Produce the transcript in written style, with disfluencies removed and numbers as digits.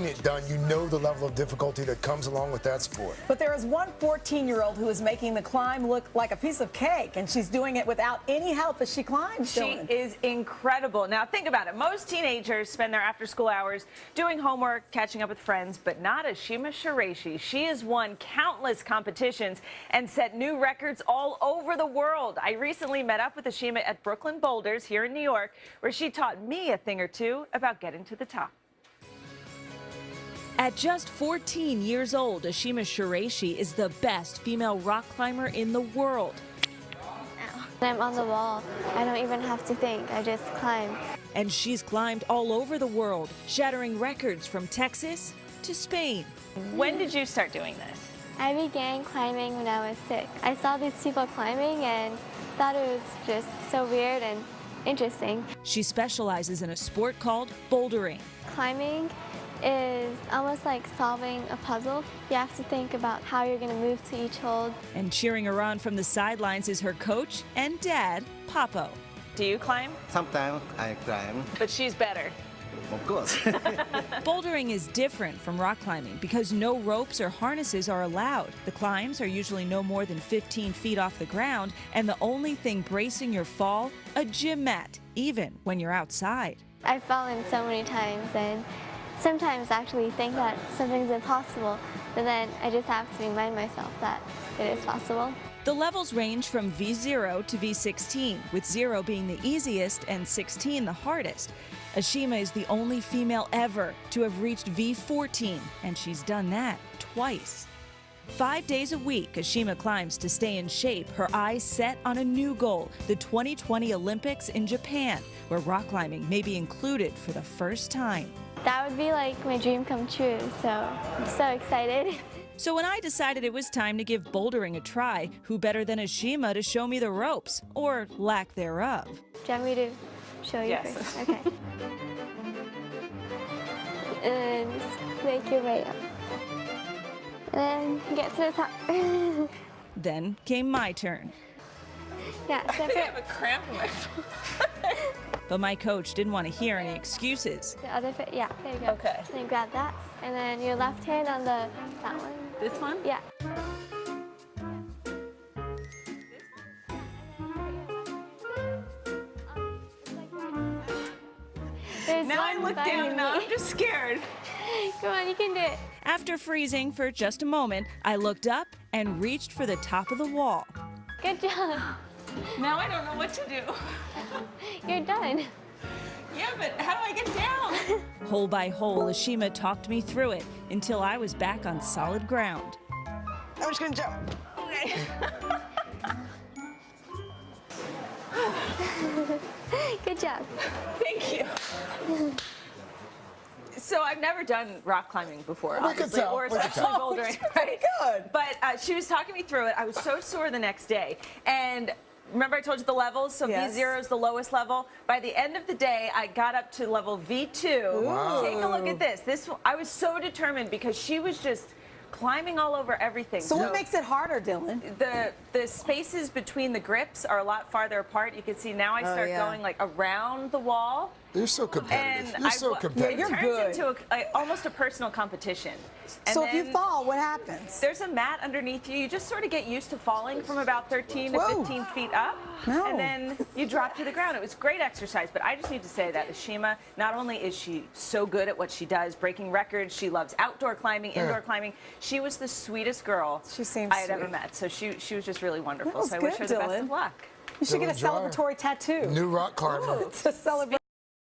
it done, you know the level of difficulty that comes along with that sport. But there is one 14-year-old who is making the climb look like a piece of cake, and she's doing it without any help as she climbs. She is incredible. Now, think about it. Most teenagers spend their after-school hours doing homework, catching up with friends, but not Ashima Shiraishi. She has won countless competitions and set new records all over the world. I recently met up with Ashima at Brooklyn Boulders here in New York, where she taught me a thing or two about getting to the top. At just 14 years old, Ashima Shiraishi is the best female rock climber in the world. When I'm on the wall, I don't even have to think, I just climb. And she's climbed all over the world, shattering records from Texas to Spain. When did you start doing this? I began climbing when I was 6. I saw these people climbing and thought it was just so weird and interesting. She specializes in a sport called bouldering. Climbing is almost like solving a puzzle. You have to think about how you're going to move to each hold. And cheering her on from the sidelines is her coach and dad, Papo. Do you climb? Sometimes I climb. But she's better. Of course. Bouldering is different from rock climbing because no ropes or harnesses are allowed. The climbs are usually no more than 15 feet off the ground, and the only thing bracing your fall, a gym mat, even when you're outside. I've fallen so many times and sometimes actually think that something's impossible, but then I just have to remind myself that it is possible. The levels range from V0 to V16, with 0 being the easiest and 16 the hardest. Ashima is the only female ever to have reached V14, and she's done that twice. 5 days a week, Ashima climbs to stay in shape, her eyes set on a new goal, the 2020 Olympics in Japan, where rock climbing may be included for the first time. That would be like my dream come true, so I'm so excited. So when I decided it was time to give bouldering a try, who better than Ashima to show me the ropes, or lack thereof? Do you want me to show you first? Okay. And just make your way up. And then get to the top. Then came my turn. Yeah, I think I have a cramp in my foot. But my coach didn't want to hear any excuses. The other foot, yeah, there you go. Okay. Then you grab that, and then your left hand on that one. This one? Yeah. Now I look down, now I'm just scared. Come on, you can do it. After freezing for just a moment, I looked up and reached for the top of the wall. Good job. Now I don't know what to do. You're done. Yeah, but how do I get down? Hole by hole, Ashima talked me through it until I was back on solid ground. I'm just gonna jump. Okay. Good job. Thank you. So I've never done rock climbing before, obviously, or especially bouldering. Right? Good. But she was talking me through it. I was so sore the next day, and remember I told you the levels? So yes. V0 is the lowest level. By the end of the day, I got up to level V2. Wow. Take a look at this. I was so determined because she was just climbing all over everything. So what makes it harder, Dylan? The spaces between the grips are a lot farther apart. You can see now I start going like around the wall. You're so competitive. And You're so competitive. It turns into almost a personal competition. And so if you fall, what happens? There's a mat underneath you. You just sort of get used to falling from about 13 to 15 feet up. No. And then you drop to the ground. It was great exercise, but I just need to say that Ashima, not only is she so good at what she does, breaking records, she loves outdoor climbing, indoor climbing. She was the sweetest girl I had ever met. So she was just really wonderful. So I wish her the best of luck. You should get a celebratory tattoo. New rock climber. To celebrate.